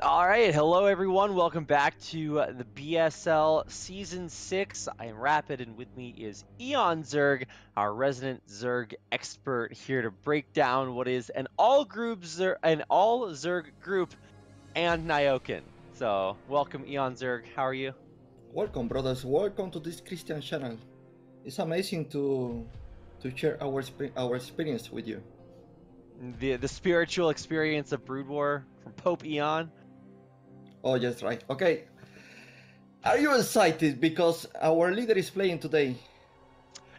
All right, hello everyone. Welcome back to the BSL Season 6. I am Rapid, and with me is Eon Zerg, our resident Zerg expert, here to break down what is an all Zerg group and Nyoken. So, welcome Eon Zerg. How are you? Welcome, brothers. Welcome to this Christian channel. It's amazing to share our experience with you. The spiritual experience of Brood War from Pope Eon. Oh, yes, right. Okay. Are you excited because our leader is playing today?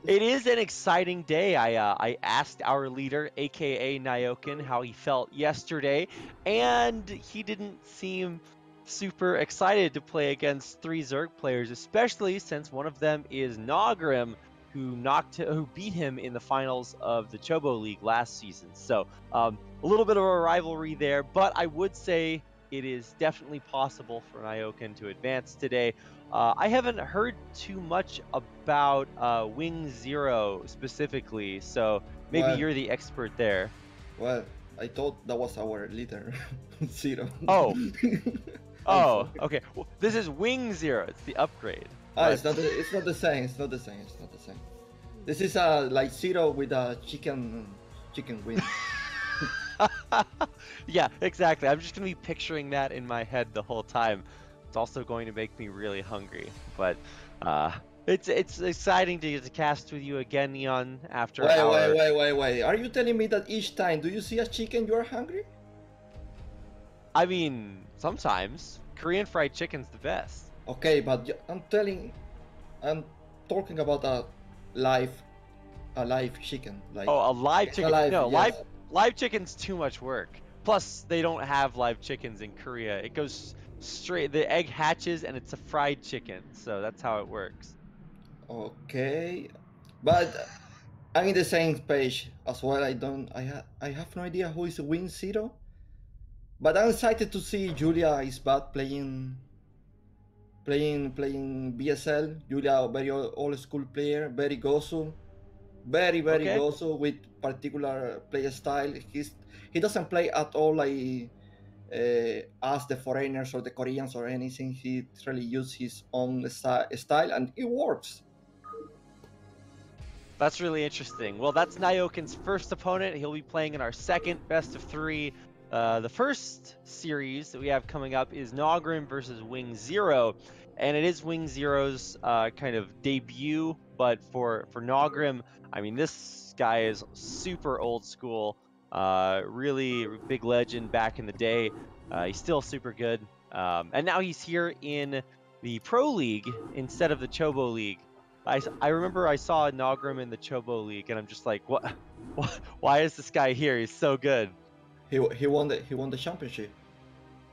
It is an exciting day. I asked our leader, aka Nyoken, how he felt yesterday, and he didn't seem super excited to play against three Zerg players, especially since one of them is Naugrim, who beat him in the finals of the Chobo League last season. So a little bit of a rivalry there, but I would say it is definitely possible for Nyoken to advance today. I haven't heard too much about Wing0 specifically, so maybe you're the expert there. Well, I thought that was our leader, Zero. Oh, oh, okay. Well, this is Wing0. It's the upgrade. It's not the same. It's not the same. It's not the same. This is like Zero with a chicken wing. Yeah, exactly. I'm just gonna be picturing that in my head the whole time. It's also going to make me really hungry, but it's exciting to get to cast with you again, Neon. After Wait! Are you telling me that each time do you see a chicken you are hungry? I mean, sometimes Korean fried chicken's the best. Okay, but I'm talking about a live chicken. Like, oh, a live chicken? No, yes. live chicken's too much work. Plus, they don't have live chickens in Korea. It goes straight. The egg hatches and it's a fried chicken. So that's how it works. Okay, but I'm in the same page as well. I have no idea who is Wing0, but I'm excited to see Julia is back playing BSL. Julia, very old school player, very gosu, very Okay. gosu with particular play style. He doesn't play at all like as the foreigners or the Koreans or anything. He really uses his own style and it works. That's really interesting. Well, that's Nyoken's first opponent. He'll be playing in our second best of three. The first series that we have coming up is Naugrim versus Wing0, and it is Wing0's kind of debut. But for Naugrim, I mean, this guy is super old school, really big legend back in the day. He's still super good, and now he's here in the Pro League instead of the Chobo League. I remember I saw Naugrim in the Chobo League, and I'm just like, what? Why is this guy here? He's so good. He won the championship.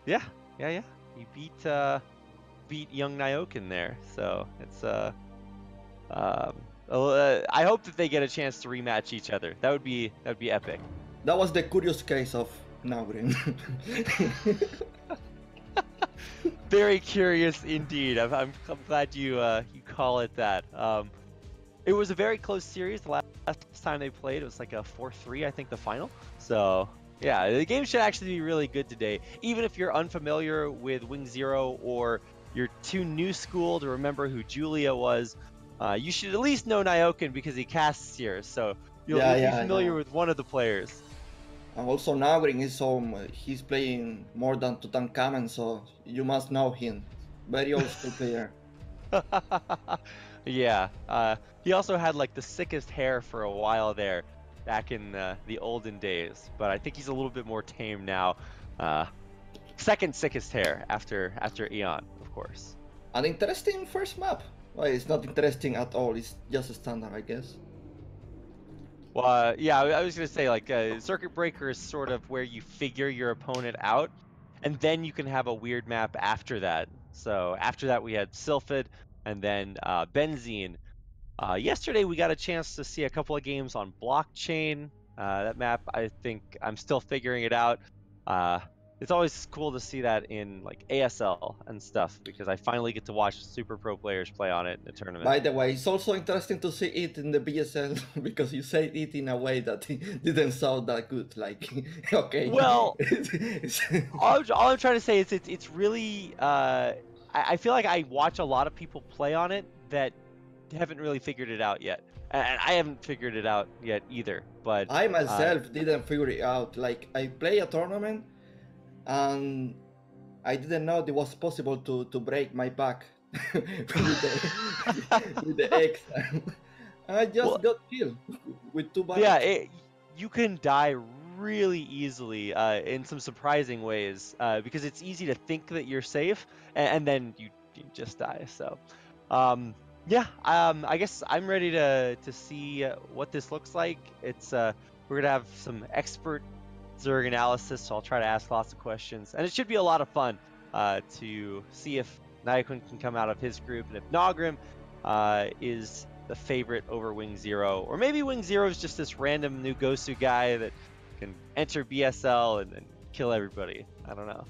Yeah. He beat young Nyoken there, so it's I hope that they get a chance to rematch each other. That would be epic. That was the curious case of Naugrim. Very curious indeed. I'm glad you call it that. It was a very close series. The last time they played, it was like a 4-3, I think, the final. So yeah, the game should actually be really good today. Even if you're unfamiliar with Wing0 or you're too new school to remember who Julia was, you should at least know Nyoken because he casts here. So you'll be familiar with one of the players. And also Naugrim is he's playing more than Tutankhamen, so you must know him. Very old school player. Yeah, he also had like the sickest hair for a while there, back in the olden days. But I think he's a little bit more tame now. Second sickest hair after Eon, of course. An interesting first map. Well, it's not interesting at all. It's just a standard, I guess. Well, yeah, I was gonna say, like, Circuit Breaker is sort of where you figure your opponent out, and then you can have a weird map after that. So after that, we had Sylphid, and then Benzene. Yesterday, we got a chance to see a couple of games on Blockchain. That map, I think I'm still figuring it out. it's always cool to see that in like ASL and stuff because I finally get to watch super pro players play on it in a tournament. By the way, it's also interesting to see it in the BSL because you said it in a way that it didn't sound that good. Like, okay. Well, all I'm trying to say is it's really I feel like I watch a lot of people play on it that haven't really figured it out yet, and I haven't figured it out yet either. But I myself didn't figure it out. Like, I play a tournament and I didn't know it was possible to break my back with the X. And I just got killed with 2 bullets. Yeah, you can die really easily in some surprising ways because it's easy to think that you're safe and then you just die. So yeah, I guess I'm ready to see what this looks like. It's we're gonna have some expert Zerg analysis, so I'll try to ask lots of questions, and it should be a lot of fun to see if Naugrim can come out of his group, and if Naugrim is the favorite over WingZero, or maybe WingZero is just this random new Gosu guy that can enter BSL and kill everybody. I don't know.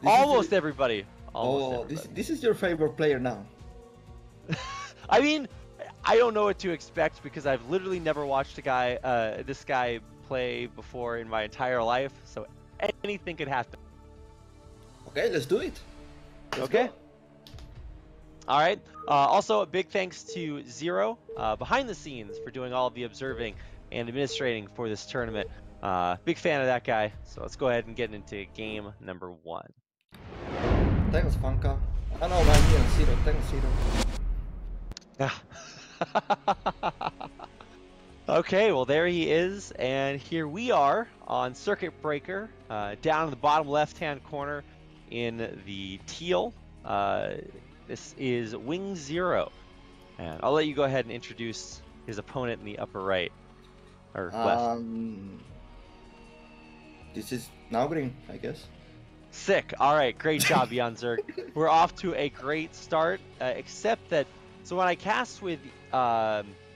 Almost everybody. This is your favorite player now. I mean, I don't know what to expect because I've literally never watched this guy play before in my entire life, so anything could happen. Okay, let's do it. Let's go. All right. Also, a big thanks to Zero behind the scenes for doing all of the observing and administrating for this tournament. Big fan of that guy. So let's go ahead and get into game number 1. Thanks, Funka. I know, man. Zero. Thanks, Zero. Okay, well there he is, and here we are on Circuit Breaker, down in the bottom left-hand corner in the teal. This is WingZero, and I'll let you go ahead and introduce his opponent in the upper right, or left. This is Naugrim, I guess. Sick. All right, great job, Jan Zerg. We're off to a great start, except that, so when I cast with Naugrim,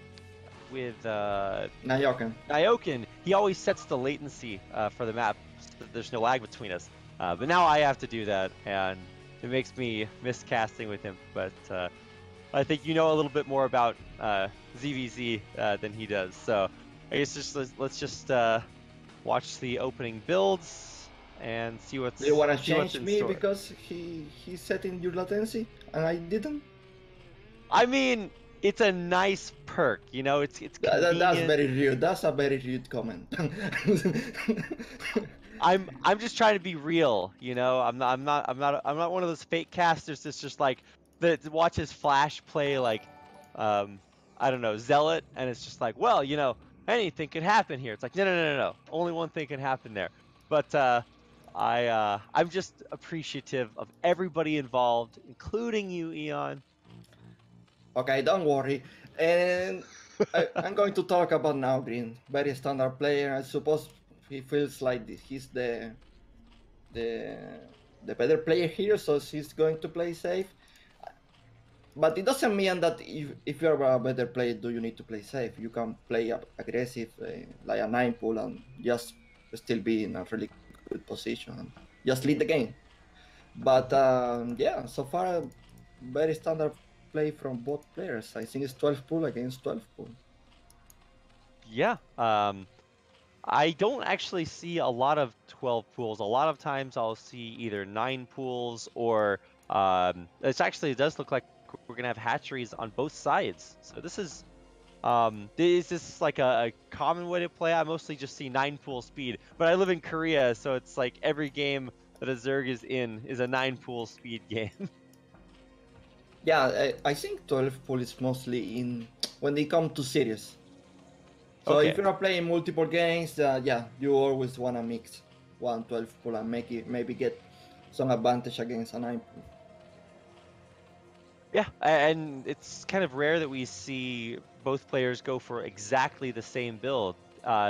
he always sets the latency for the map so that there's no lag between us. But now I have to do that, and it makes me miss casting with him. But I think you know a little bit more about ZVZ than he does. So I guess let's just watch the opening builds and see what's. Do you want to change me because he's setting your latency and I didn't? I mean, it's a nice perk, you know. It's that's very rude. That's a very rude comment. I'm just trying to be real, you know. I'm not one of those fake casters that's just like that watches Flash play like I don't know, Zealot, and it's just like, well, you know, anything could happen here. It's like no. Only one thing can happen there. But I'm just appreciative of everybody involved, including you, Eon. Okay, don't worry. And I'm going to talk about Naugrim. Very standard player. I suppose he feels like he's the better player here, so he's going to play safe. But it doesn't mean that if you're a better player, do you need to play safe? You can play aggressive, like a 9 pool, and just still be in a really good position and just lead the game. But yeah, so far, very standard play from both players. I think it's 12 pool against 12 pool. Yeah. I don't actually see a lot of 12 pools. A lot of times I'll see either 9 pools or it does look like we're gonna have hatcheries on both sides. So this is this like a common way to play? I mostly just see 9 pool speed, but I live in Korea, so it's like every game that a Zerg is in is a 9 pool speed game. Yeah, I think 12 pool is mostly in when they come to series. So Okay. if you're playing multiple games, yeah, you always wanna mix 1 12 pool and maybe get some advantage against a 9 pool. Yeah, and it's kind of rare that we see both players go for exactly the same build.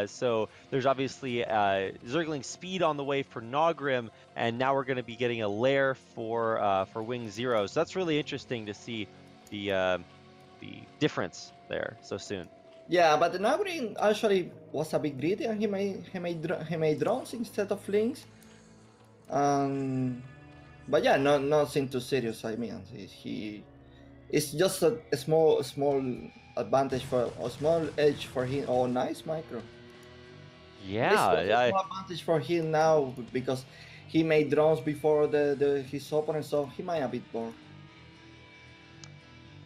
So there's obviously Zergling speed on the way for Naugrim, and now we're going to be getting a lair for WingZero. So that's really interesting to see the difference there so soon. Yeah, but the Naugrim actually was a bit greedy, and he made drones instead of links. But yeah, nothing too serious. I mean, it's just a small advantage for a small edge for him. Oh, nice micro. It's just a Yeah, small advantage for him now because he made drones before his opponent, so he might a bit more.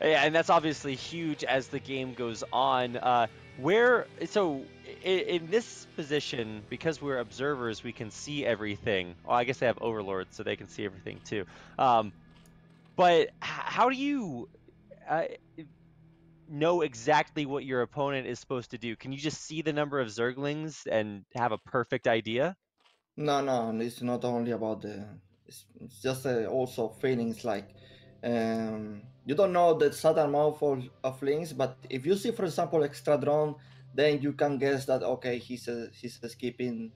yeah, and that's obviously huge as the game goes on. In this position, because we're observers, we can see everything. Well, I guess they have overlords, so they can see everything too. But how do you uh, know exactly what your opponent is supposed to do? Can you just see the number of Zerglings and have a perfect idea? No, it's not only about the. It's just also feelings like you don't know the certain amount of links, but if you see, for example, extra drone, then you can guess that okay, he's skipping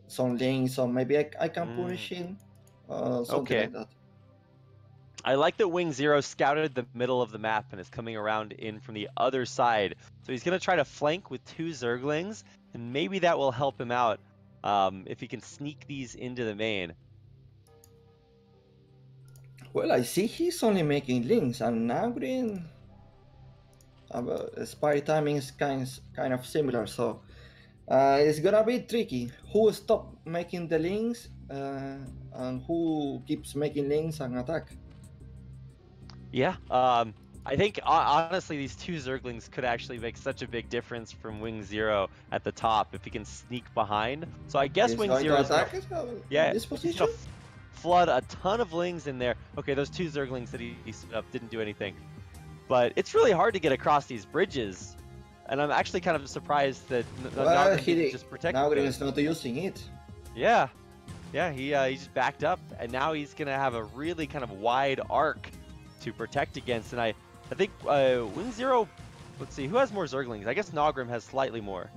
some links, so maybe I can punish Mm, him, something okay. like that. I like that Wing0 scouted the middle of the map and is coming around in from the other side. So he's going to try to flank with 2 Zerglings, and maybe that will help him out if he can sneak these into the main. Well, I see he's only making links, and now green. Spy timing is kind of similar, so it's gonna be tricky. Who stop making the links and who keeps making links and attack? Yeah, I think honestly these 2 Zerglings could actually make such a big difference from Wing0 at the top if he can sneak behind. So I guess He's going to Wing0 is going attack to, in yeah, this he's going position? to flood a ton of lings in there. Okay, those 2 Zerglings that he stood up didn't do anything. But it's really hard to get across these bridges. And I'm actually kind of surprised that Well, Naugrim didn't just protect now green those. is not using it. Yeah, yeah, he just backed up, and now he's gonna have a really kind of wide arc to protect against. And I think Wing0. Let's see, who has more Zerglings? I guess Naugrim has slightly more.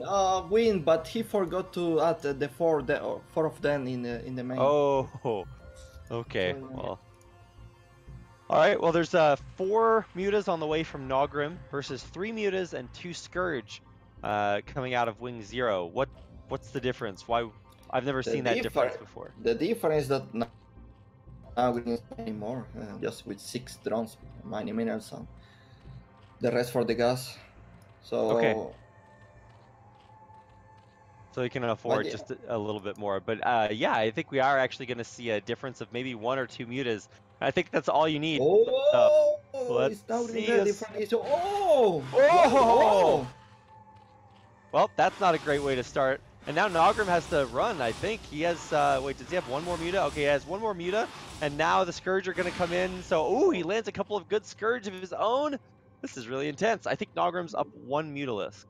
Win, but he forgot to add four of them in the main. Oh, okay. So, Well, all right. Well, there's 4 mutas on the way from Naugrim versus 3 mutas and 2 Scourge coming out of Wing0. What's the difference? Why? I've never the seen that difference differ before. the difference that now green is playing more, just with 6 drones, mining minerals, and the rest for the gas. Okay. So, So you can but afford yeah. just a little bit more. But yeah, I think we are actually going to see a difference of maybe 1 or 2 mutas. I think that's all you need. So Oh, let's it's now green see ready us. for this. Oh, what? Oh! Oh, Well, that's not a great way to start. And now Naugrim has to run, I think. He has, wait, does he have 1 more muta? Okay, he has 1 more muta. And now the Scourge are going to come in. So, ooh, he lands a couple of good Scourge of his own. This is really intense. I think Naugrim's up 1 Mutalisk.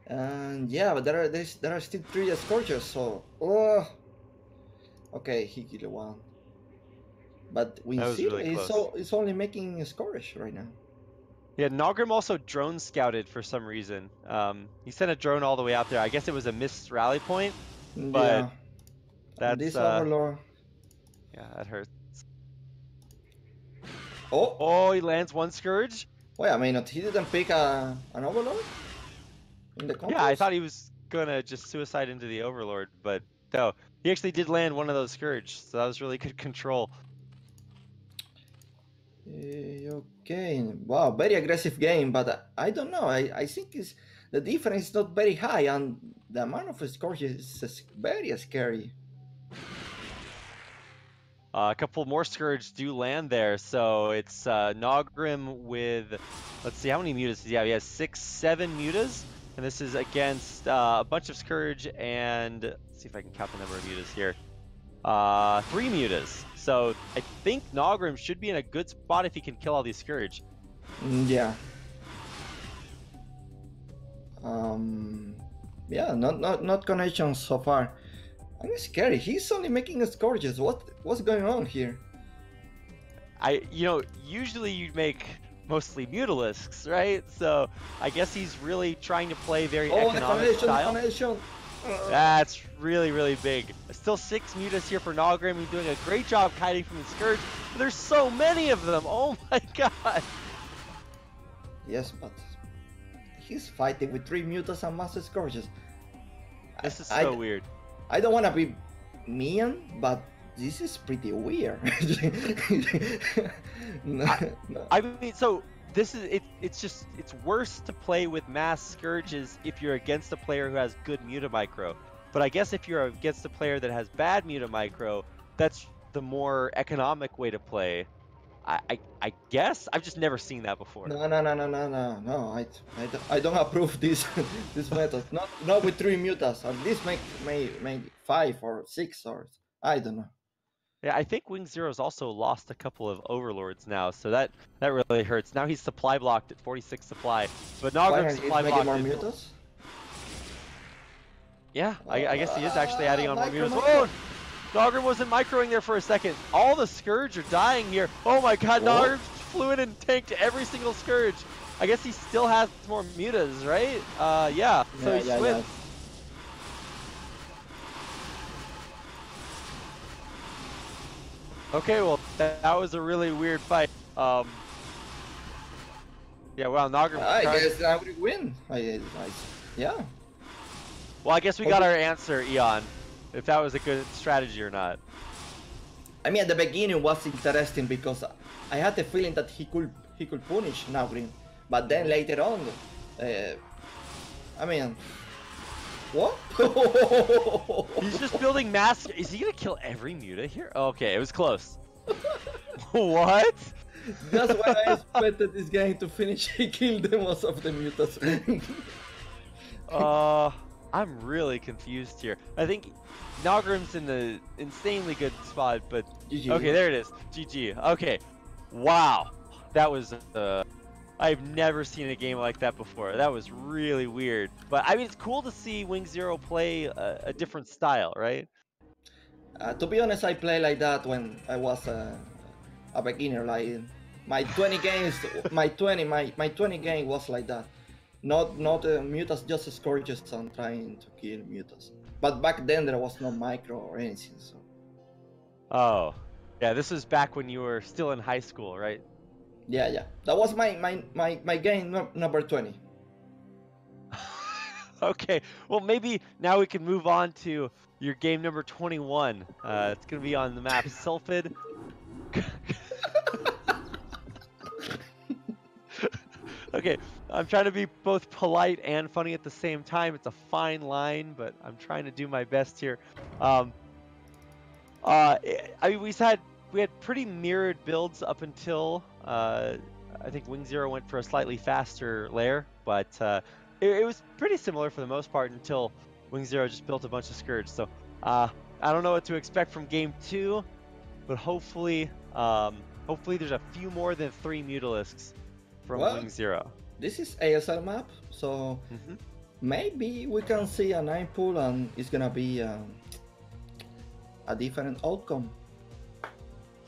and yeah, but there are still 3 scorches. So, oh, okay, he killed one. But That was Winsir really close. is only making scorch right now. Yeah, Naugrim also drone scouted for some reason. He sent a drone all the way out there. I guess it was a missed rally point, but Yeah, and that's this overlord. yeah, that hurts. Oh, Oh, he lands 1 Scourge. wait a minute. He didn't pick an overlord in the Yeah, I contest. thought he was gonna just suicide into the Overlord, but no, he actually did land 1 of those Scourge, so that was really good control. Okay, wow, very aggressive game, but I don't know. I think the difference is not very high, and the amount of scorches is very scary. A couple more Scourge do land there, so it's Naugrim with, let's see, how many mutas does he have? He has 6, 7 mutas, and this is against a bunch of Scourge and, let's see if I can count the number of mutas here. 3 mutas. So I think Naugrim should be in a good spot if he can kill all these Scourge. Yeah. Yeah, not connections so far. I'm scary. He's only making scourges. What's going on here? Usually you'd make mostly Mutalisks, right? So I guess he's really trying to play very economic style. The connection. That's really, really big. Still 6 mutas here for Naugrim. He's doing a great job kiting from the Scourge, but there's so many of them. Oh my god. Yes, but he's fighting with 3 Mutas and Master Scourges. This is so weird. I don't want to be mean, but this is pretty weird. I mean, so this is it's worse to play with mass scourges if you're against a player who has good mutamicro. But I guess if you're against a player that has bad mutamicro, that's the more economic way to play. I guess I've just never seen that before. No. I don't approve this this method. Not with 3 mutas. At least make 5 or 6 or I don't know. Yeah, I think WingZero's also lost a couple of overlords now, so that really hurts. Now he's supply blocked at 46 supply, but Naugrim's supply blocked. More mutas? Yeah, I guess he is actually adding on more mutas. Oh, Naugrim wasn't microing there for a second. All the Scourge are dying here. Oh my god, Naugrim flew in and tanked every single Scourge. I guess he still has more mutas, right? Yeah. So he switched. Okay, well, that was a really weird fight. Yeah, well, Naugrim. I guess I would win. Yeah. Well, I guess we got our answer, Eon. If that was a good strategy or not. I mean, at the beginning was interesting because I had the feeling that he could punish Naugrim, but then later on, I mean, what? He's just building mass. Is he gonna kill every muta here? Okay, it was close. What? That's why I expected this game to finish. He killed the most of the mutas. I'm really confused here. I think Naugrim's in the insanely good spot, but GG. Okay, there it is. GG. Okay, wow, that was I've never seen a game like that before. That was really weird. But I mean, it's cool to see WingZero play a different style, right? To be honest, I play like that when I was a beginner. Like my 20 games, my 20 game was like that. Not mutas, just scourges and trying to kill mutas. But back then there was no micro or anything. So. Oh, yeah. This is back when you were still in high school, right? Yeah. That was my game number 20. Okay. Well, maybe now we can move on to your game number 21. It's gonna be on the map Sylphid. Okay, I'm trying to be both polite and funny at the same time. It's a fine line, but I'm trying to do my best here. I mean, we had pretty mirrored builds up until I think WingZero went for a slightly faster lair, but it was pretty similar for the most part until WingZero just built a bunch of Scourge. So I don't know what to expect from game 2, but hopefully there's a few more than 3 Mutalisks from WingZero. This is ASL map, so maybe we can see a 9 pool and it's gonna be a different outcome.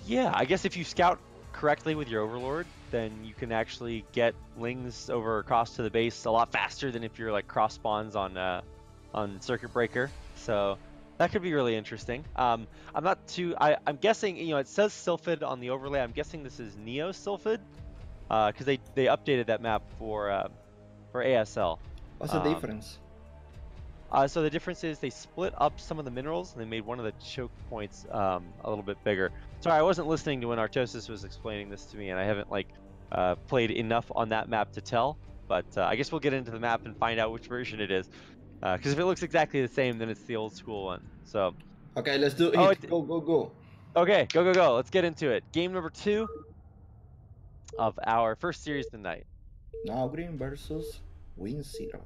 Yeah, I guess if you scout correctly with your Overlord, then you can actually get Lings over across to the base a lot faster than if you're like cross spawns on Circuit Breaker. So that could be really interesting. I'm guessing, you know, it says Sylphid on the overlay. I'm guessing this is Neo Sylphid. Because they updated that map for ASL. What's the difference? So the difference is they split up some of the minerals and they made one of the choke points a little bit bigger. Sorry, I wasn't listening to when Artosis was explaining this to me, and I haven't played enough on that map to tell. But I guess we'll get into the map and find out which version it is. Because if it looks exactly the same, then it's the old school one. So. Okay, let's do it. Go. Okay, go. Let's get into it. Game number 2. Of our first series tonight. Naugrim versus WingZero.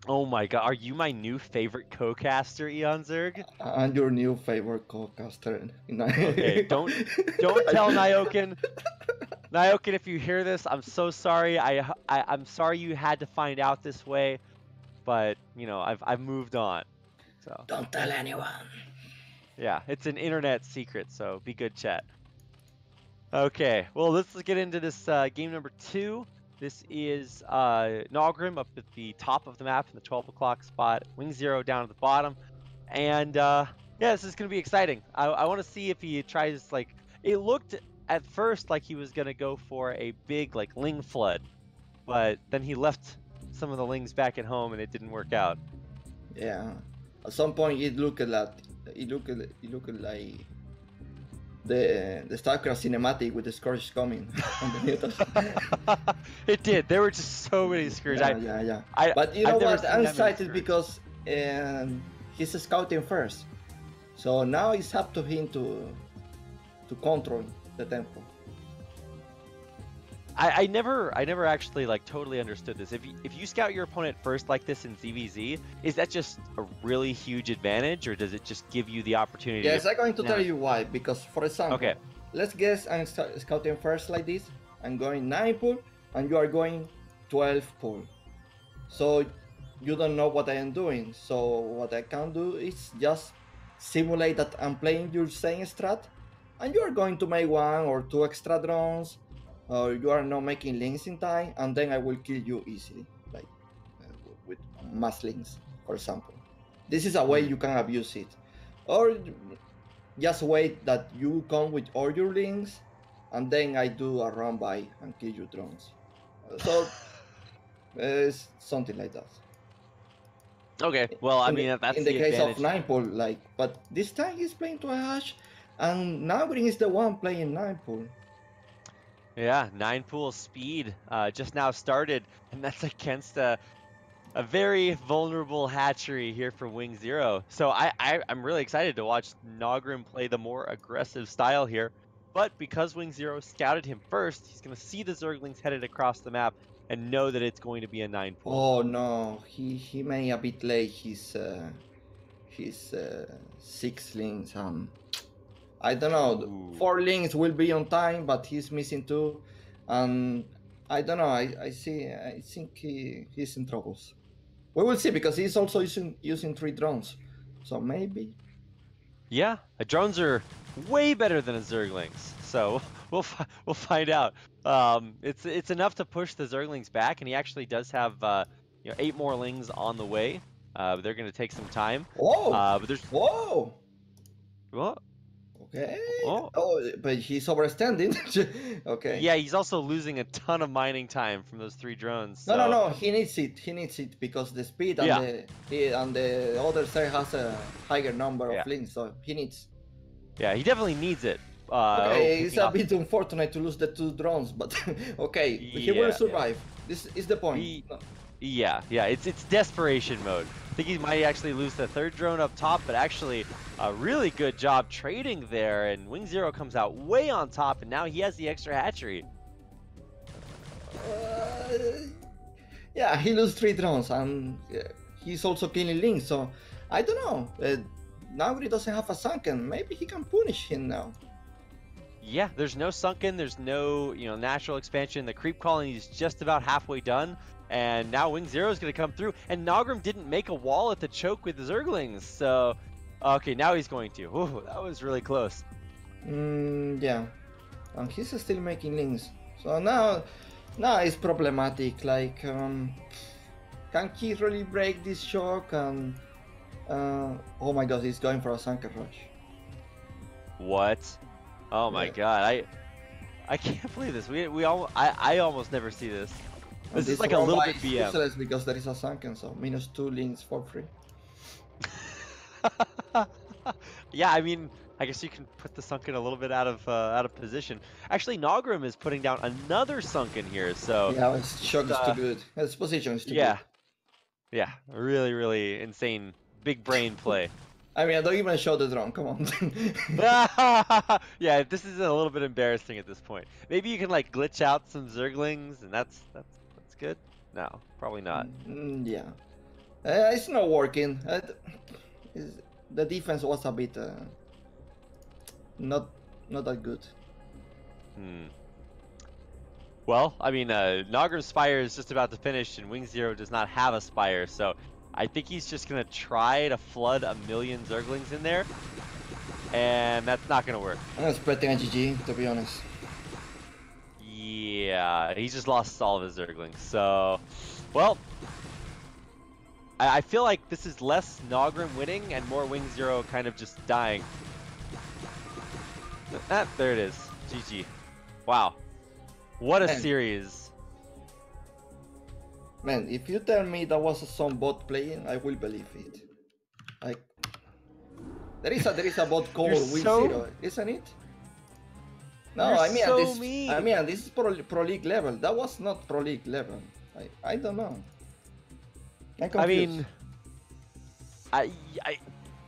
Oh my god, are you my new favorite co-caster, Eon Zerg? I'm your new favorite co-caster. Okay, don't tell Naugrim. Naugrim, if you hear this, I'm so sorry. I'm sorry you had to find out this way, but you know I've moved on. So don't tell anyone. Yeah, it's an internet secret, so be good, chat. Okay, well let's get into this game number 2. This is Naugrim up at the top of the map in the 12 o'clock spot. Wing0 down at the bottom. And yeah, this is going to be exciting. I want to see if he tries, like, it looked at first like he was going to go for a big, like, Ling flood. But then he left some of the Lings back at home and it didn't work out. Yeah. At some point it looked like the StarCraft cinematic with the Scourge coming underneath us. It did. There were just so many Scourge. Yeah. But you know what? I'm excited because he's scouting first. So now it's up to him to control the tempo. I never actually like totally understood this. If you scout your opponent first like this in ZVZ, is that just a really huge advantage, or does it just give you the opportunity? Yes, I'm going to tell you why. Because, for example, okay, let's guess I'm scouting first like this. I'm going 9 pool, and you are going 12 pool. So you don't know what I am doing. So what I can do is just simulate that I'm playing your same strat, and you are going to make 1 or 2 extra drones. You are not making links in time, and then I will kill you easily, like with mass links, for example. This is a way you can abuse it. Or just wait that you come with all your links, and then I do a run by and kill your drones. So it's something like that. Okay, well, I mean, that's in the case advantage. of 9 pool, like, but this time he's playing to a hash, and Naugrim is the one playing 9 pool. Yeah, 9 pool speed just now started, and that's against a very vulnerable hatchery here from Wing0. So I'm really excited to watch Naugrim play the more aggressive style here. But because Wing0 scouted him first, he's going to see the Zerglings headed across the map and know that it's going to be a 9 pool. Oh no, he made a bit late his 6 links. I don't know. Ooh. 4 links will be on time, but he's missing 2, and I don't know. I think he's in troubles. We will see, because he's also using 3 drones, so maybe. Yeah, drones are way better than a Zerglings, so we'll find out. It's enough to push the Zerglings back, and he actually does have 8 more Lings on the way. They're going to take some time. Whoa! But there's Whoa! What? Okay. Oh. But he's overstanding. Okay. Yeah, he's also losing a ton of mining time from those 3 drones. So. No. He needs it because the speed and the other side has a higher number of links, so he needs. Yeah, he definitely needs it. Okay, it's a bit unfortunate to lose the 2 drones, but okay, he will survive. This is the point. Yeah, it's desperation mode. I think he might actually lose the 3rd drone up top, but actually a really good job trading there, and Wing0 comes out way on top, and now he has the extra hatchery. Yeah, he loses 3 drones, and he's also killing links, so I don't know. Now he doesn't have a sunken. Maybe he can punish him now. Yeah, there's no sunken, there's no natural expansion. The creep colony is just about halfway done. And now Wing0 is going to come through. And Naugrim didn't make a wall at the choke with the Zerglings. So, okay, now he's going to. Ooh, that was really close. Yeah. And he's still making links. So now it's problematic. Like, can he really break this choke? And, oh my god, he's going for a sunken rush. What? Oh my god. I can't believe this. I almost never see this. This is like a little bit BM. Because there is a sunken, so -2 links for free. Yeah, I mean, I guess you can put the sunken a little bit out of position. Actually, Naugrim is putting down another sunken here, so yeah, his shock is too good. His position is too good. Yeah, really insane, big brain play. I mean, I don't even show the drone. Come on. Yeah, this is a little bit embarrassing at this point. Maybe you can like glitch out some Zerglings, and that's good. No, probably not. Yeah, it's not working. The defense was a bit not that good. Well, I mean, Naugrim's Spire is just about to finish, and Wing0 does not have a Spire, so I think he's just gonna try to flood 1,000,000 Zerglings in there, and that's not gonna work. I'm expecting a GG, to be honest. Yeah. Yeah, he just lost all of his Zerglings. So, well, I feel like this is less Naugrim winning and more WingZero kind of just dying. Ah, there it is. GG. Wow. What a series. Man, if you tell me that was some bot playing, I will believe it. Like, there is a bot called WingZero, isn't it? No, I mean, this is pro league level. That was not pro league level. I don't know. I'm confused. I mean,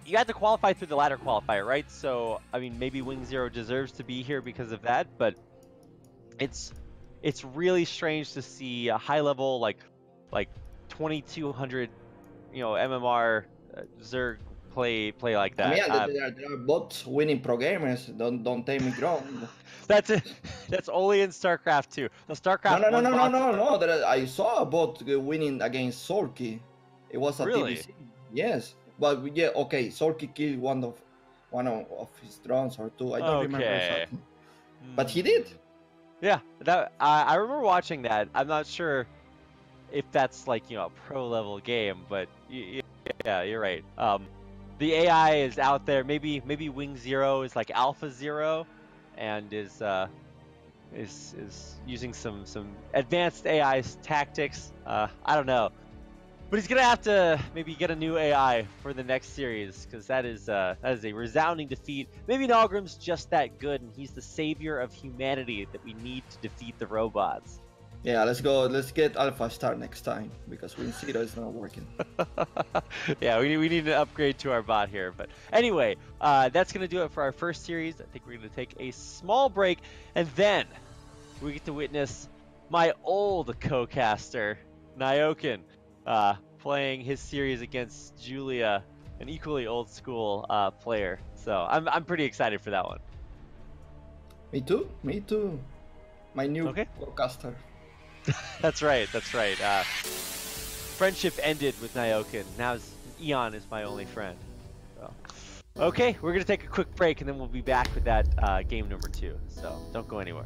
you had to qualify through the ladder qualifier, right? So, I mean, maybe WingZero deserves to be here because of that, but it's really strange to see a high level like 2200, MMR Zerg play like that. I mean, there are bots winning pro gamers. Don't take me wrong. That's it. That's only in StarCraft 2. The StarCraft No. I saw a bot winning against Solky. It was a really? TBC. Yes, but yeah, okay. Solky killed one of his drones or two. I don't remember exactly. But he did. Yeah, I remember watching that. I'm not sure if that's like a pro level game, but yeah, you're right. The AI is out there. Maybe WingZero is like AlphaZero, and is using some advanced AI tactics. I don't know, but he's gonna have to maybe get a new AI for the next series, because that is a resounding defeat. Maybe Naugrim's just that good, and he's the savior of humanity that we need to defeat the robots. Yeah, let's go. Let's get Alpha Star next time, because WingZero is not working. Yeah, we need an upgrade to our bot here. But anyway, that's going to do it for our first series. I think we're going to take a small break, and then we get to witness my old co-caster, Naugrim, playing his series against Julia, an equally old school player. So I'm pretty excited for that one. Me too. My new co-caster. That's right. Friendship ended with Naugrim. Now Eon is my only friend. So. Okay, we're going to take a quick break, and then we'll be back with that game number 2. So don't go anywhere.